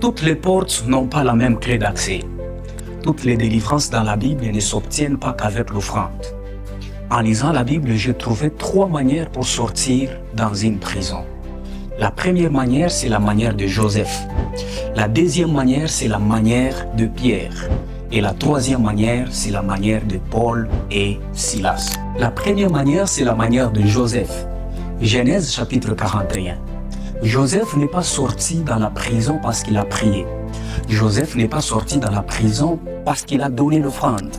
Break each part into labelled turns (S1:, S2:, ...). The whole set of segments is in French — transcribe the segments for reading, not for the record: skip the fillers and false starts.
S1: Toutes les portes n'ont pas la même clé d'accès. Toutes les délivrances dans la Bible ne s'obtiennent pas qu'avec l'offrande. En lisant la Bible, j'ai trouvé 3 manières pour sortir dans une prison. La première manière, c'est la manière de Joseph. La deuxième manière, c'est la manière de Pierre. Et la troisième manière, c'est la manière de Paul et Silas. La première manière, c'est la manière de Joseph. Genèse chapitre 41. Joseph n'est pas sorti dans la prison parce qu'il a prié. Joseph n'est pas sorti dans la prison parce qu'il a donné l'offrande.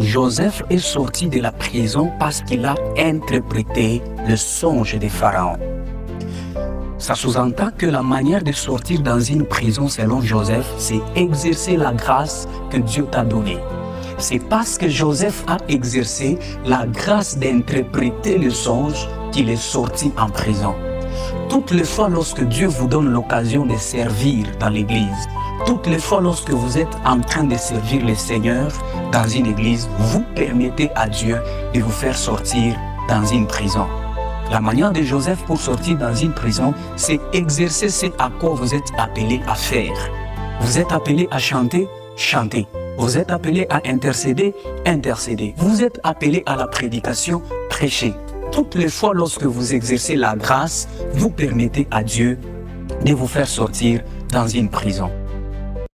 S1: Joseph est sorti de la prison parce qu'il a interprété le songe de Pharaon. Ça sous-entend que la manière de sortir dans une prison selon Joseph, c'est exercer la grâce que Dieu t'a donnée. C'est parce que Joseph a exercé la grâce d'interpréter le songe qu'il est sorti en prison. Toutes les fois lorsque Dieu vous donne l'occasion de servir dans l'église, toutes les fois lorsque vous êtes en train de servir le Seigneur dans une église, vous permettez à Dieu de vous faire sortir dans une prison. La manière de Joseph pour sortir dans une prison, c'est exercer ce à quoi vous êtes appelé à faire. Vous êtes appelé à chanter, chanter. Vous êtes appelé à intercéder, intercéder. Vous êtes appelé à la prédication, prêcher. Toutes les fois lorsque vous exercez la grâce, vous permettez à Dieu de vous faire sortir dans une prison.